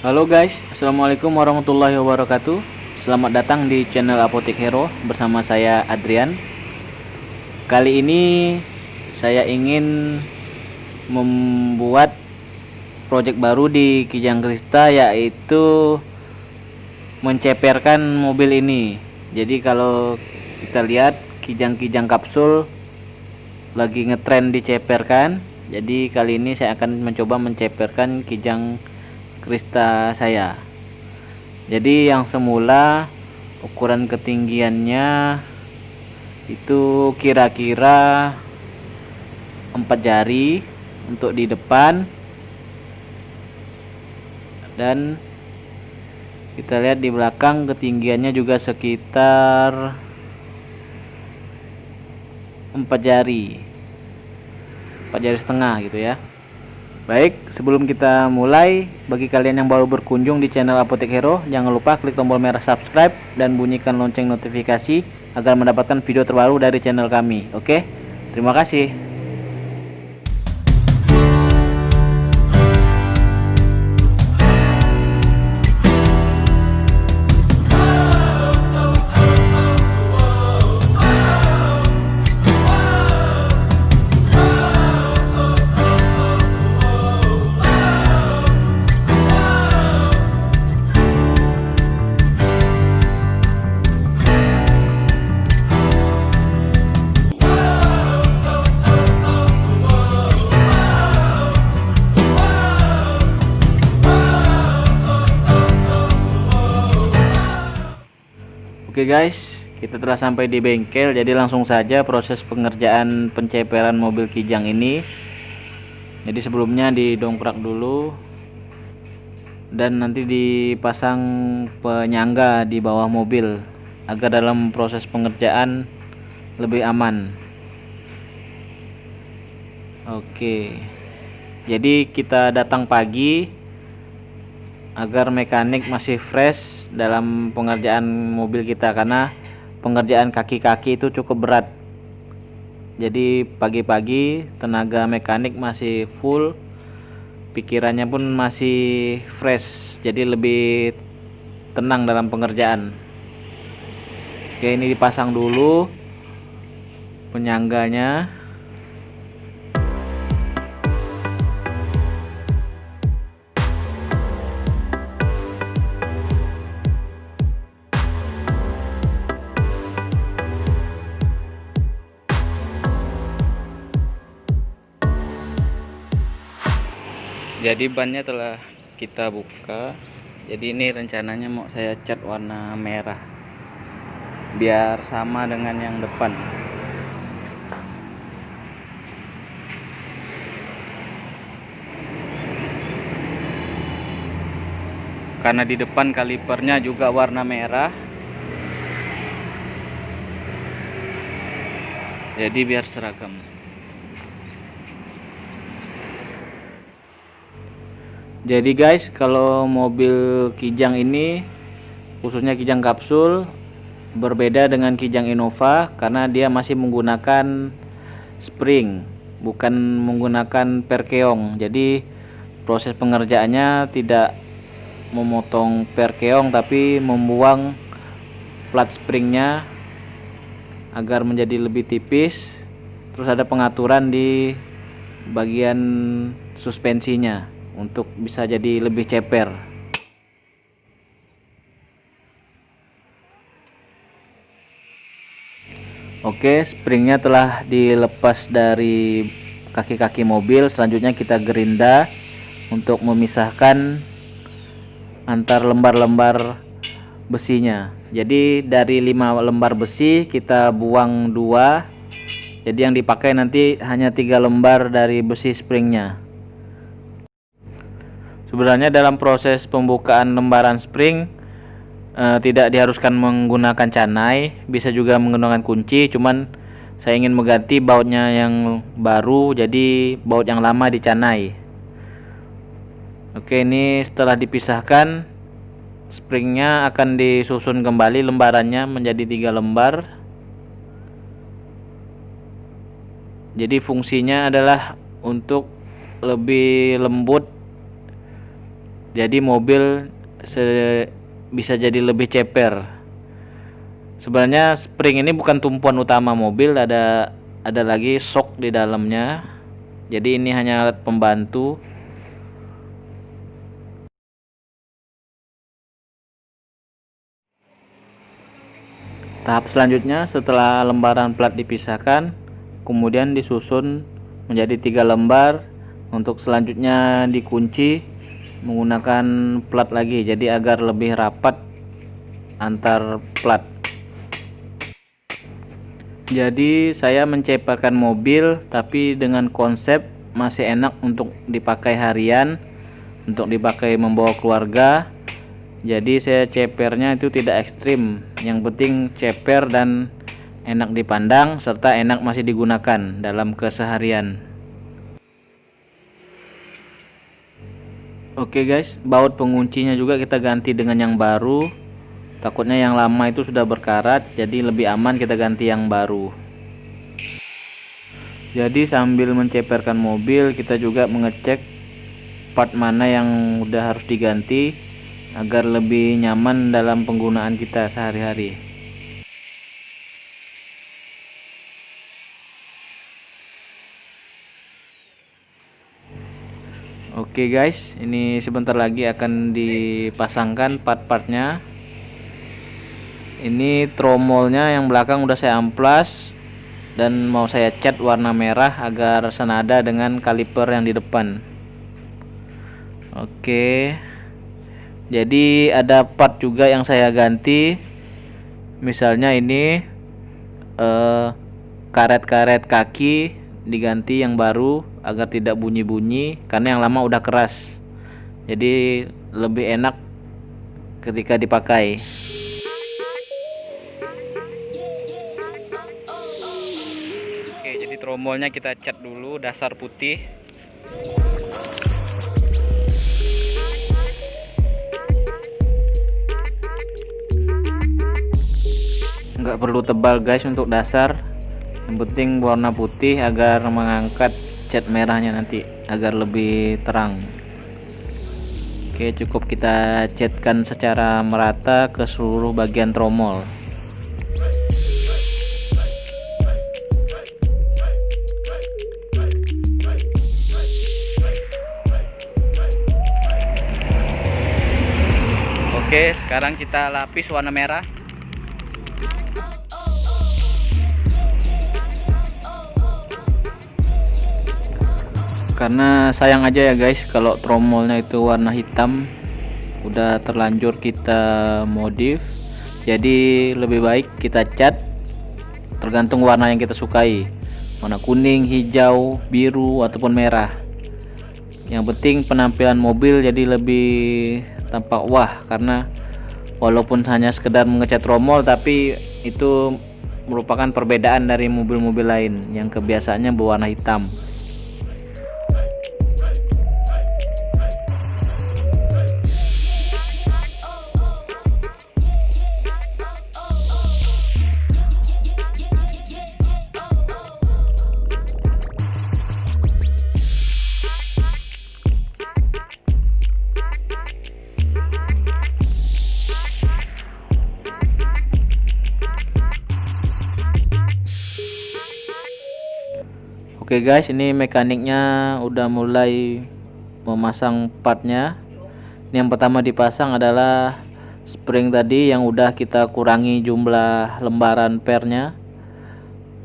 Halo guys, assalamualaikum warahmatullahi wabarakatuh. Selamat datang di channel Apotek Hero bersama saya Adrian. Kali ini saya ingin membuat project baru di Kijang Krista, yaitu menceperkan mobil ini. Jadi kalau kita lihat kijang-kijang kapsul lagi ngetrend diceperkan. Jadi kali ini saya akan mencoba menceperkan Kijang Krista saya. Jadi yang semula ukuran ketinggiannya itu kira-kira 4 jari untuk di depan, dan kita lihat di belakang ketinggiannya juga sekitar 4 jari 4 jari setengah gitu ya. Baik, sebelum kita mulai, bagi kalian yang baru berkunjung di channel Apotek Hero, jangan lupa klik tombol merah subscribe dan bunyikan lonceng notifikasi agar mendapatkan video terbaru dari channel kami. Oke, terima kasih. Oke guys, kita telah sampai di bengkel, jadi langsung saja proses pengerjaan penceperan mobil Kijang ini. Jadi sebelumnya didongkrak dulu dan nanti dipasang penyangga di bawah mobil agar dalam proses pengerjaan lebih aman. Oke, jadi kita datang pagi agar mekanik masih fresh dalam pengerjaan mobil kita, karena pengerjaan kaki-kaki itu cukup berat. Jadi pagi-pagi tenaga mekanik masih full, pikirannya pun masih fresh, jadi lebih tenang dalam pengerjaan. Oke, ini dipasang dulu penyangganya. Jadi bannya telah kita buka. Jadi ini rencananya mau saya cat warna merah biar sama dengan yang depan. Karena di depan kalipernya juga warna merah, jadi biar seragam. Jadi guys, kalau mobil Kijang ini, khususnya Kijang kapsul, berbeda dengan Kijang Innova karena dia masih menggunakan spring, bukan menggunakan perkeong. Jadi proses pengerjaannya tidak memotong perkeong, tapi membuang plat springnya agar menjadi lebih tipis. Terus ada pengaturan di bagian suspensinya untuk bisa jadi lebih ceper. Oke, springnya telah dilepas dari kaki-kaki mobil. Selanjutnya kita gerinda untuk memisahkan antar lembar-lembar besinya. Jadi dari 5 lembar besi kita buang 2. Jadi yang dipakai nanti hanya 3 lembar dari besi springnya. Sebenarnya dalam proses pembukaan lembaran spring tidak diharuskan menggunakan canai, bisa juga menggunakan kunci. Cuman saya ingin mengganti bautnya yang baru, jadi baut yang lama dicanai. Oke, ini setelah dipisahkan, springnya akan disusun kembali lembarannya menjadi 3 lembar. Jadi fungsinya adalah untuk lebih lembut Jadi mobil bisa jadi lebih ceper. Sebenarnya spring ini bukan tumpuan utama mobil, ada lagi shock di dalamnya. Jadi ini hanya alat pembantu. Tahap selanjutnya setelah lembaran plat dipisahkan, kemudian disusun menjadi 3 lembar. Untuk selanjutnya dikunci menggunakan plat lagi, jadi agar lebih rapat antar plat. Jadi saya menceperkan mobil tapi dengan konsep masih enak untuk dipakai harian, untuk dipakai membawa keluarga. Jadi saya cepernya itu tidak ekstrim, yang penting ceper dan enak dipandang serta enak masih digunakan dalam keseharian. Oke guys, baut penguncinya juga kita ganti dengan yang baru. Takutnya yang lama itu sudah berkarat, jadi lebih aman kita ganti yang baru. Jadi sambil menceperkan mobil, kita juga mengecek part mana yang udah harus diganti agar lebih nyaman dalam penggunaan kita sehari-hari. Oke guys, ini sebentar lagi akan dipasangkan part-partnya. Ini tromolnya yang belakang udah saya amplas dan mau saya cat warna merah agar senada dengan kaliper yang di depan. Oke. Jadi ada part juga yang saya ganti. Misalnya ini karet-karet kaki diganti yang baru agar tidak bunyi-bunyi karena yang lama udah keras. Jadi lebih enak ketika dipakai. Oke, jadi tromolnya kita cat dulu dasar putih. Nggak perlu tebal guys untuk dasar, yang penting warna putih agar mengangkat cat merahnya nanti agar lebih terang. Oke, cukup kita catkan secara merata ke seluruh bagian tromol. Oke, sekarang kita lapis warna merah. Karena sayang aja ya guys kalau tromolnya itu warna hitam, udah terlanjur kita modif. Jadi lebih baik kita cat tergantung warna yang kita sukai, warna kuning, hijau, biru ataupun merah. Yang penting penampilan mobil jadi lebih tampak wah, karena walaupun hanya sekedar mengecat tromol tapi itu merupakan perbedaan dari mobil-mobil lain yang kebiasaannya berwarna hitam. Oke guys, ini mekaniknya udah mulai memasang partnya. Ini yang pertama dipasang adalah spring tadi yang udah kita kurangi jumlah lembaran pernya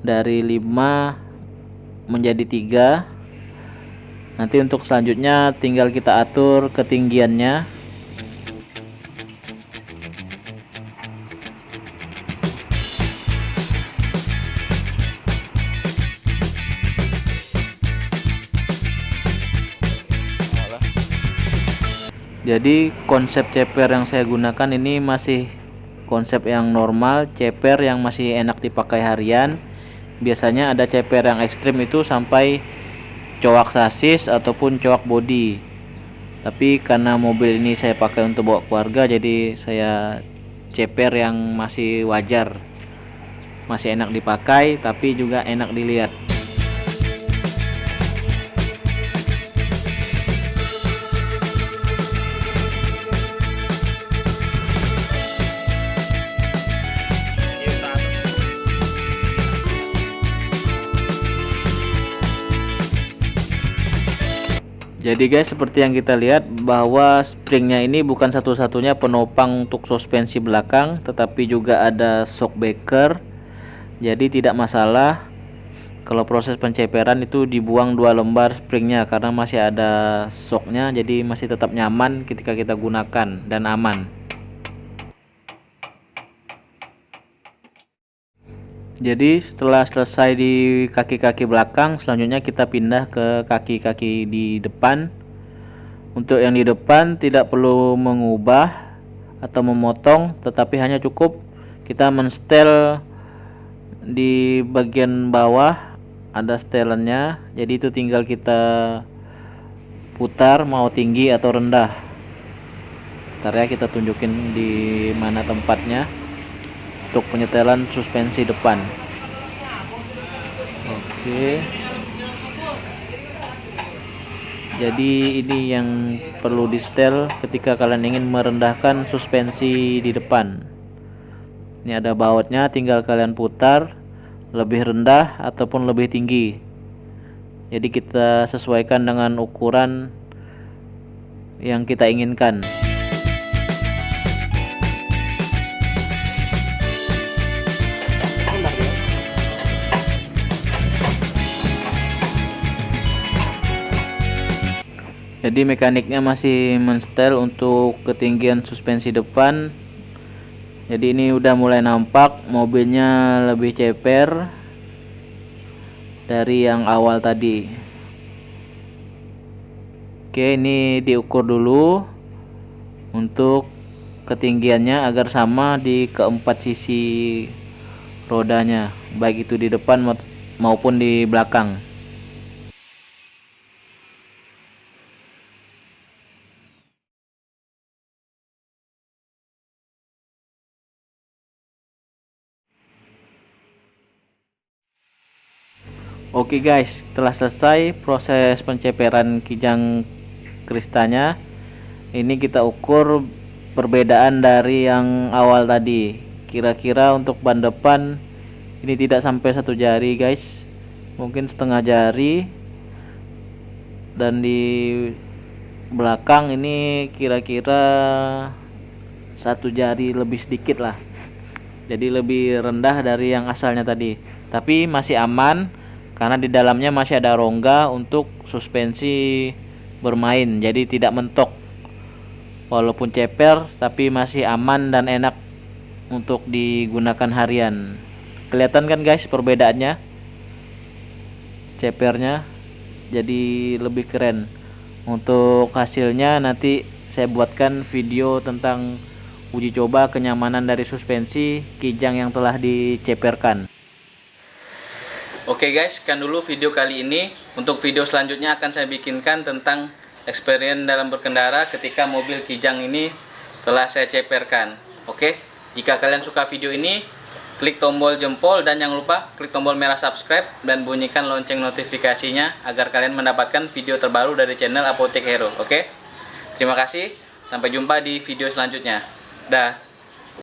dari 5 menjadi 3. Nanti untuk selanjutnya tinggal kita atur ketinggiannya. Jadi konsep ceper yang saya gunakan ini masih konsep yang normal, ceper yang masih enak dipakai harian. Biasanya ada ceper yang ekstrim itu sampai coak sasis ataupun coak bodi. Tapi karena mobil ini saya pakai untuk bawa keluarga, jadi saya ceper yang masih wajar, masih enak dipakai tapi juga enak dilihat. Jadi guys, seperti yang kita lihat bahwa springnya ini bukan satu-satunya penopang untuk suspensi belakang, tetapi juga ada shock breaker. Jadi tidak masalah kalau proses penceperan itu dibuang 2 lembar springnya, karena masih ada shocknya, jadi masih tetap nyaman ketika kita gunakan dan aman. Jadi setelah selesai di kaki-kaki belakang, selanjutnya kita pindah ke kaki-kaki di depan. Untuk yang di depan tidak perlu mengubah atau memotong, tetapi hanya cukup kita menstel di bagian bawah, ada setelannya. Jadi itu tinggal kita putar mau tinggi atau rendah. Ntar ya kita tunjukin di mana tempatnya untuk penyetelan suspensi depan. Oke. Jadi ini yang perlu di setel ketika kalian ingin merendahkan suspensi di depan. Ini ada bautnya, tinggal kalian putar lebih rendah ataupun lebih tinggi. Jadi kita sesuaikan dengan ukuran yang kita inginkan. Jadi mekaniknya masih menstel untuk ketinggian suspensi depan. Jadi ini udah mulai nampak mobilnya lebih ceper dari yang awal tadi. Oke, ini diukur dulu untuk ketinggiannya agar sama di keempat sisi rodanya, baik itu di depan maupun di belakang. Oke guys, setelah selesai proses penceperan kijang kristanya, ini kita ukur perbedaan dari yang awal tadi. Kira-kira untuk ban depan ini tidak sampai 1 jari guys, mungkin setengah jari, dan di belakang ini kira-kira 1 jari lebih sedikit lah. Jadi lebih rendah dari yang asalnya tadi, tapi masih aman karena di dalamnya masih ada rongga untuk suspensi bermain, jadi tidak mentok. Walaupun ceper tapi masih aman dan enak untuk digunakan harian. Kelihatan kan guys perbedaannya, cepernya jadi lebih keren. Untuk hasilnya nanti saya buatkan video tentang uji coba kenyamanan dari suspensi kijang yang telah diceperkan. Oke guys, sekian dulu video kali ini. Untuk video selanjutnya akan saya bikinkan tentang experience dalam berkendara ketika mobil kijang ini telah saya ceperkan. Oke, jika kalian suka video ini, klik tombol jempol dan jangan lupa klik tombol merah subscribe dan bunyikan lonceng notifikasinya agar kalian mendapatkan video terbaru dari channel Apotek Hero. Oke, terima kasih, sampai jumpa di video selanjutnya. Dah.